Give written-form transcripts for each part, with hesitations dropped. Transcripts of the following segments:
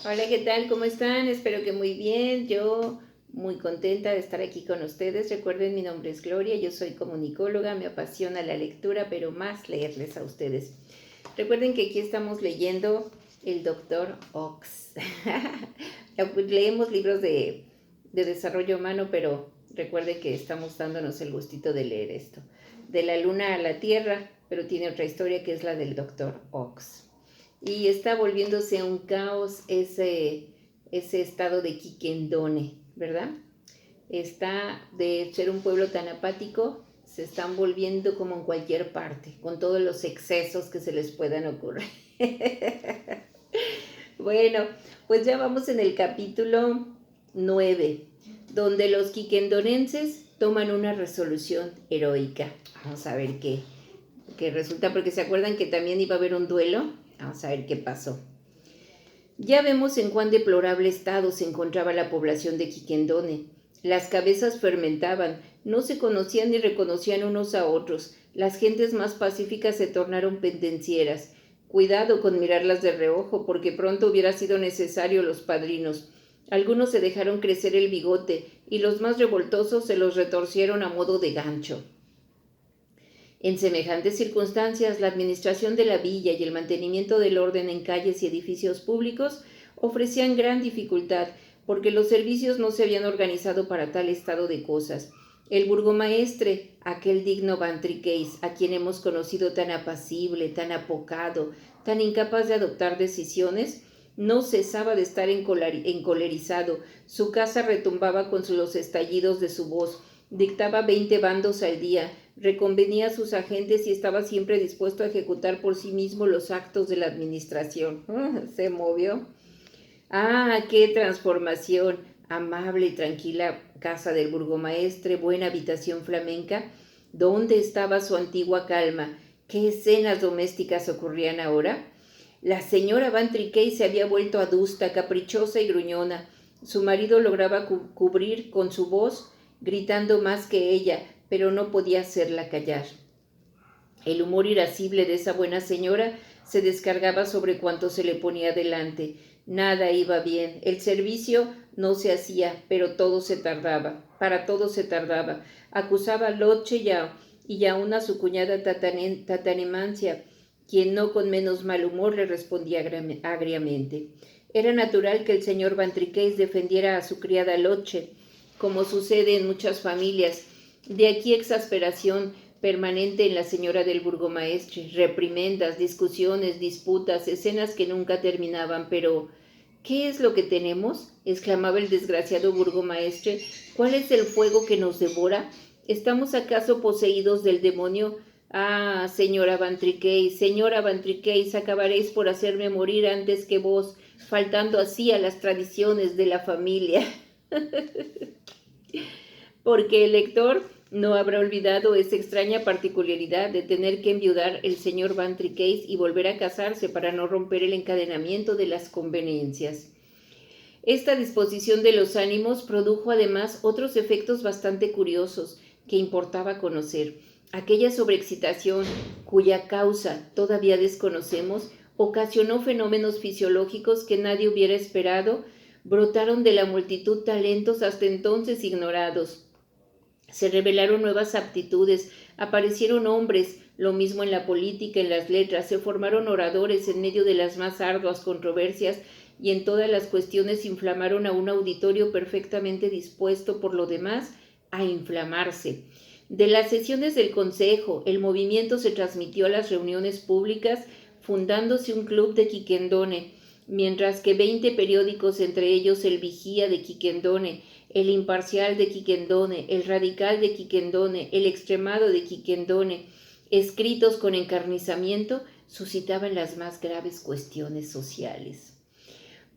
Hola, ¿qué tal? ¿Cómo están? Espero que muy bien. Yo muy contenta de estar aquí con ustedes. Recuerden, mi nombre es Gloria, yo soy comunicóloga, me apasiona la lectura, pero más leerles a ustedes. Recuerden que aquí estamos leyendo el Doctor Ox. Leemos libros de desarrollo humano, pero recuerden que estamos dándonos el gustito de leer esto. De la luna a la tierra, pero tiene otra historia que es la del Doctor Ox. Y está volviéndose un caos ese estado de Quiquendone, ¿verdad? Está de ser un pueblo tan apático, se están volviendo como en cualquier parte, con todos los excesos que se les puedan ocurrir. Bueno, pues ya vamos en el capítulo 9, donde los quiquendonenses toman una resolución heroica. Vamos a ver qué resulta, porque se acuerdan que también iba a haber un duelo. Vamos a ver qué pasó. Ya vemos en cuán deplorable estado se encontraba la población de Quiquendone. Las cabezas fermentaban, no se conocían ni reconocían unos a otros. Las gentes más pacíficas se tornaron pendencieras. Cuidado con mirarlas de reojo, porque pronto hubiera sido necesario los padrinos. Algunos se dejaron crecer el bigote, y los más revoltosos se los retorcieron a modo de gancho. En semejantes circunstancias, la administración de la villa y el mantenimiento del orden en calles y edificios públicos ofrecían gran dificultad, porque los servicios no se habían organizado para tal estado de cosas. El burgomaestre, aquel digno Vantriqueis, a quien hemos conocido tan apacible, tan apocado, tan incapaz de adoptar decisiones, no cesaba de estar encolerizado. Su casa retumbaba con los estallidos de su voz. Dictaba 20 bandos al día, reconvenía a sus agentes y estaba siempre dispuesto a ejecutar por sí mismo los actos de la administración. Se movió. ¡Ah, qué transformación! Amable y tranquila casa del burgomaestre, buena habitación flamenca. ¿Dónde estaba su antigua calma? ¿Qué escenas domésticas ocurrían ahora? La señora Van Triquet se había vuelto adusta, caprichosa y gruñona. Su marido lograba cubrir con su voz, gritando más que ella, pero no podía hacerla callar. El humor irascible de esa buena señora se descargaba sobre cuanto se le ponía delante. Nada iba bien, el servicio no se hacía, pero todo se tardaba, para todo se tardaba. Acusaba a Loche y aún a su cuñada Tatanemancia, quien no con menos mal humor le respondía agriamente. Era natural que el señor Vantriqueis defendiera a su criada Loche, como sucede en muchas familias. De aquí exasperación permanente en la señora del burgomaestre, reprimendas, discusiones, disputas, escenas que nunca terminaban, pero ¿qué es lo que tenemos?, exclamaba el desgraciado burgomaestre. ¿Cuál es el fuego que nos devora? ¿Estamos acaso poseídos del demonio? Ah, señora Van Triqueis, acabaréis por hacerme morir antes que vos, faltando así a las tradiciones de la familia. Porque el lector no habrá olvidado esa extraña particularidad de tener que enviudar el señor Van Triqueis y volver a casarse para no romper el encadenamiento de las conveniencias. Esta disposición de los ánimos produjo además otros efectos bastante curiosos que importaba conocer. Aquella sobreexcitación, cuya causa todavía desconocemos, ocasionó fenómenos fisiológicos que nadie hubiera esperado. Brotaron de la multitud talentos hasta entonces ignorados. Se revelaron nuevas aptitudes, aparecieron hombres, lo mismo en la política, en las letras, se formaron oradores en medio de las más arduas controversias y en todas las cuestiones inflamaron a un auditorio perfectamente dispuesto por lo demás a inflamarse. De las sesiones del Consejo, el movimiento se transmitió a las reuniones públicas, fundándose un club de Quiquendone, mientras que 20 periódicos, entre ellos el Vigía de Quiquendone, el Imparcial de Quiquendone, el Radical de Quiquendone, el Extremado de Quiquendone, escritos con encarnizamiento, suscitaban las más graves cuestiones sociales.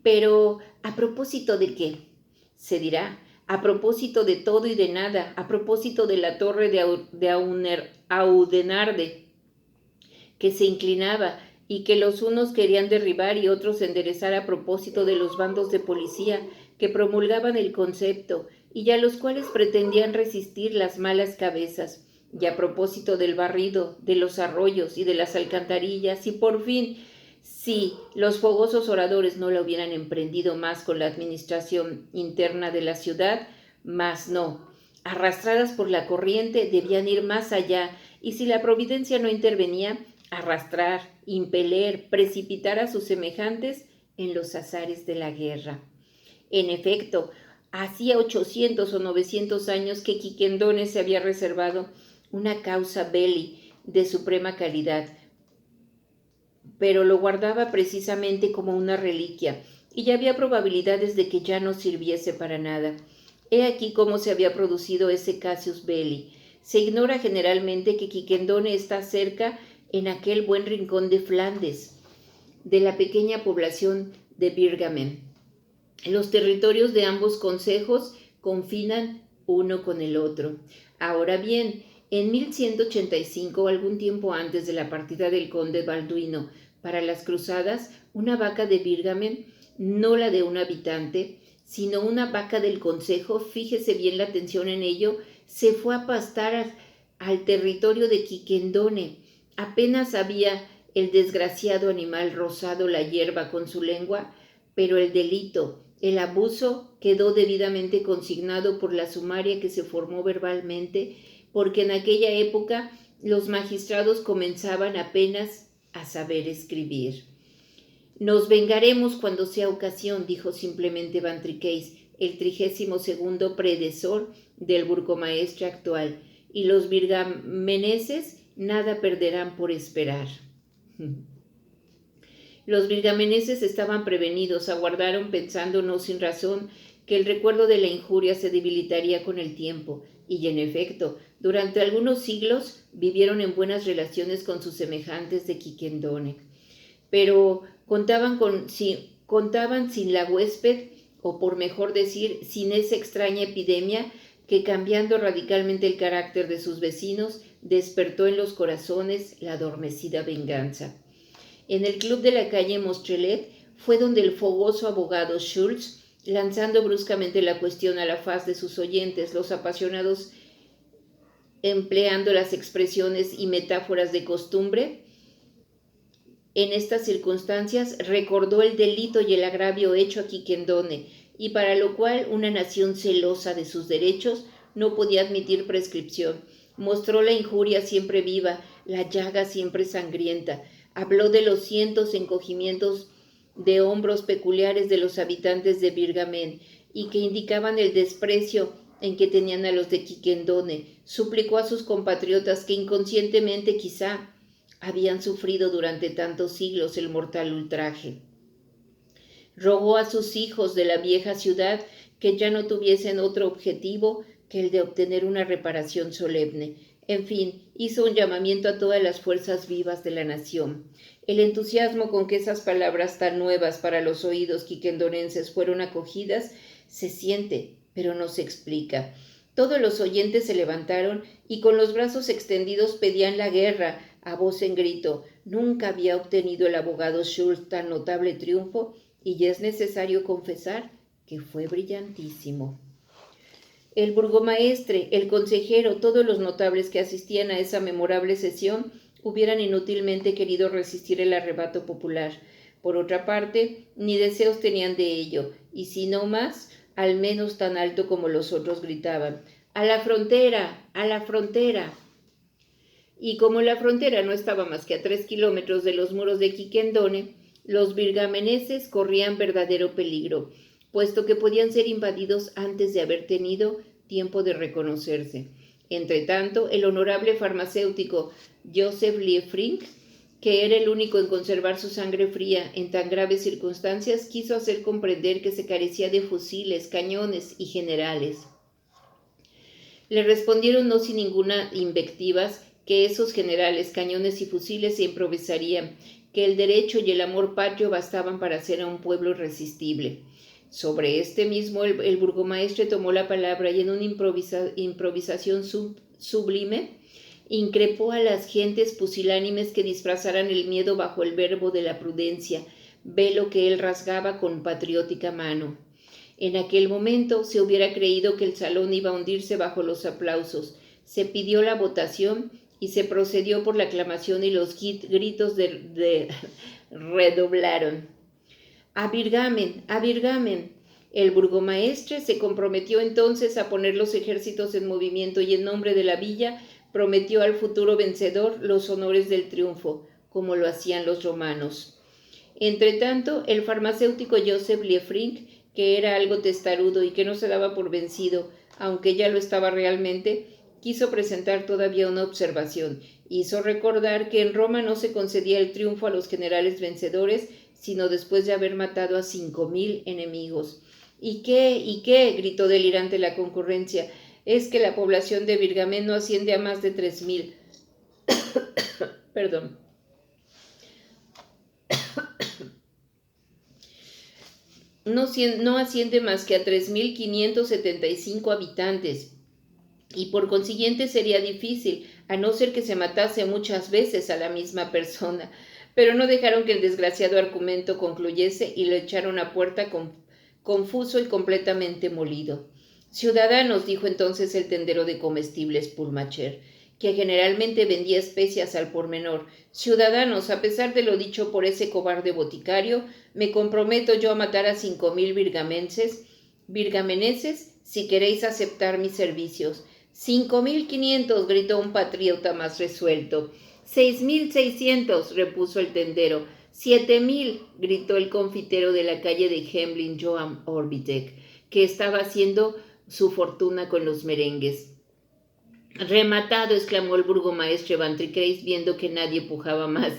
Pero, ¿a propósito de qué? Se dirá, a propósito de todo y de nada, a propósito de la torre de Audenarde, que se inclinaba y que los unos querían derribar y otros enderezar, a propósito de los bandos de policía que promulgaban el concepto y a los cuales pretendían resistir las malas cabezas, y a propósito del barrido, de los arroyos y de las alcantarillas, y por fin Si los fogosos oradores no la hubieran emprendido más con la administración interna de la ciudad, mas no. Arrastradas por la corriente, debían ir más allá, y si la providencia no intervenía, arrastrar, impeler, precipitar a sus semejantes en los azares de la guerra. En efecto, hacía 800 o 900 años que Quiquendones se había reservado una causa belli de suprema calidad, pero lo guardaba precisamente como una reliquia, y ya había probabilidades de que ya no sirviese para nada. He aquí cómo se había producido ese casus belli. Se ignora generalmente que Quiquendone está cerca, en aquel buen rincón de Flandes, de la pequeña población de Birgamen. Los territorios de ambos consejos confinan uno con el otro. Ahora bien, en 1185, algún tiempo antes de la partida del conde Balduino para las cruzadas, una vaca de Birgamen, no la de un habitante, sino una vaca del consejo, fíjese bien la atención en ello, se fue a pastar al territorio de Quiquendone. Apenas había el desgraciado animal rozado la hierba con su lengua, pero el delito, el abuso, quedó debidamente consignado por la sumaria que se formó verbalmente, porque en aquella época los magistrados comenzaban apenas a saber escribir. Nos vengaremos cuando sea ocasión, dijo simplemente Van Tricace, el 32º predecesor del burgomaestre actual, y los virgameneses nada perderán por esperar. Los virgameneses estaban prevenidos, aguardaron pensando no sin razón que el recuerdo de la injuria se debilitaría con el tiempo, y en efecto, durante algunos siglos vivieron en buenas relaciones con sus semejantes de Quiquendone. Pero contaban sin la huésped, o por mejor decir, sin esa extraña epidemia que, cambiando radicalmente el carácter de sus vecinos, despertó en los corazones la adormecida venganza. En el club de la calle Mostrelet fue donde el fogoso abogado Schultz, lanzando bruscamente la cuestión a la faz de sus oyentes, los apasionados empleando las expresiones y metáforas de costumbre, en estas circunstancias recordó el delito y el agravio hecho a Quiquendone, y para lo cual una nación celosa de sus derechos no podía admitir prescripción. Mostró la injuria siempre viva, la llaga siempre sangrienta. Habló de los cientos encogimientos de hombros peculiares de los habitantes de Birgamen y que indicaban el desprecio en que tenían a los de Quiquendone. Suplicó a sus compatriotas que inconscientemente quizá habían sufrido durante tantos siglos el mortal ultraje. Rogó a sus hijos de la vieja ciudad que ya no tuviesen otro objetivo que el de obtener una reparación solemne. En fin, hizo un llamamiento a todas las fuerzas vivas de la nación. El entusiasmo con que esas palabras tan nuevas para los oídos quiquendonenses fueron acogidas se siente, pero no se explica. Todos los oyentes se levantaron y con los brazos extendidos pedían la guerra a voz en grito. Nunca había obtenido el abogado Schultz tan notable triunfo, y ya es necesario confesar que fue brillantísimo. El burgomaestre, el consejero, todos los notables que asistían a esa memorable sesión hubieran inútilmente querido resistir el arrebato popular. Por otra parte, ni deseos tenían de ello, y si no más, al menos tan alto como los otros gritaban: ¡a la frontera! ¡A la frontera! Y como la frontera no estaba más que a 3 kilómetros de los muros de Quiquendone, los virgameneses corrían verdadero peligro, puesto que podían ser invadidos antes de haber tenido tiempo de reconocerse. Entretanto, el honorable farmacéutico Joseph Liefrink, que era el único en conservar su sangre fría en tan graves circunstancias, quiso hacer comprender que se carecía de fusiles, cañones y generales. Le respondieron no sin ninguna invectivas que esos generales, cañones y fusiles se improvisarían, que el derecho y el amor patrio bastaban para hacer a un pueblo irresistible. Sobre este mismo el burgomaestre tomó la palabra y en una improvisación sublime increpó a las gentes pusilánimes que disfrazaran el miedo bajo el verbo de la prudencia, velo que él rasgaba con patriótica mano. En aquel momento se hubiera creído que el salón iba a hundirse bajo los aplausos. Se pidió la votación y se procedió por la aclamación y los gritos de redoblaron. A Virgamen, a Virgamen. El burgomaestre se comprometió entonces a poner los ejércitos en movimiento y en nombre de la villa prometió al futuro vencedor los honores del triunfo, como lo hacían los romanos. Entretanto, el farmacéutico Joseph Liefrinck, que era algo testarudo y que no se daba por vencido, aunque ya lo estaba realmente, quiso presentar todavía una observación. Hizo recordar que en Roma no se concedía el triunfo a los generales vencedores, sino después de haber matado a 5,000 enemigos. ¿Y qué? Gritó delirante la concurrencia. Es que la población de Virgamen no asciende a más de 3,000. Perdón. No asciende más que a 3,575 habitantes, y por consiguiente sería difícil, a no ser que se matase muchas veces a la misma persona. Pero no dejaron que el desgraciado argumento concluyese y lo echaron a puerta confuso y completamente molido. Ciudadanos, dijo entonces el tendero de comestibles Pulmacher, que generalmente vendía especias al por menor, ciudadanos, a pesar de lo dicho por ese cobarde boticario, me comprometo yo a matar a 5,000 virgameneses si queréis aceptar mis servicios. 5,500, gritó un patriota más resuelto. 6,600, repuso el tendero. 7,000, gritó el confitero de la calle de Hemlin, Johann Orbitek, que estaba haciendo su fortuna con los merengues. Rematado, exclamó el burgomaestre Van Tricace, viendo que nadie pujaba más.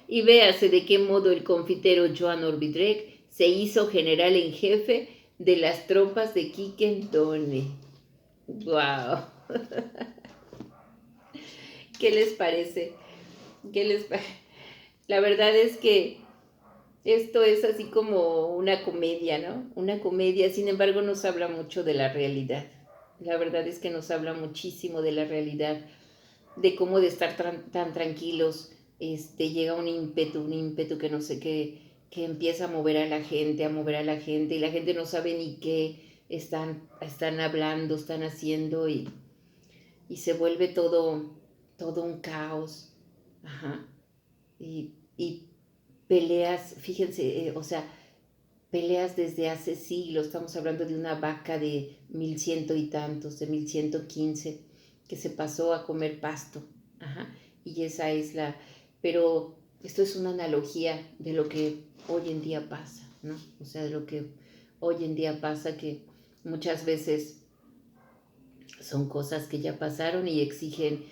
Y véase de qué modo el confitero Johann Orbitek se hizo general en jefe de las tropas de Quiquendone. ¡Guau! ¿Qué les parece? La verdad es que esto es así como una comedia, ¿no? Una comedia, sin embargo, nos habla mucho de la realidad. La verdad es que nos habla muchísimo de la realidad, de cómo de estar tan tranquilos, llega un ímpetu que no sé qué, que empieza a mover a la gente, y la gente no sabe ni qué están hablando, están haciendo, y se vuelve todo un caos. Ajá. Y peleas, fíjense, peleas desde hace siglos. Estamos hablando de una vaca de 1,100 y tantos, de 1,115, que se pasó a comer pasto. Ajá. Y esa es pero esto es una analogía de lo que hoy en día pasa, ¿no? O sea, de lo que hoy en día pasa, que muchas veces son cosas que ya pasaron y exigen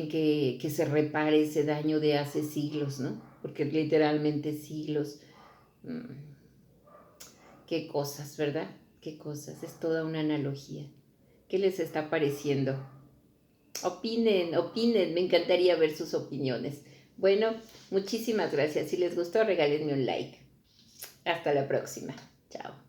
que se repare ese daño de hace siglos, ¿no? Porque literalmente siglos. Qué cosas, ¿verdad? Qué cosas, es toda una analogía. ¿Qué les está pareciendo? Opinen, me encantaría ver sus opiniones. Bueno, muchísimas gracias. Si les gustó, regálenme un like. Hasta la próxima. Chao.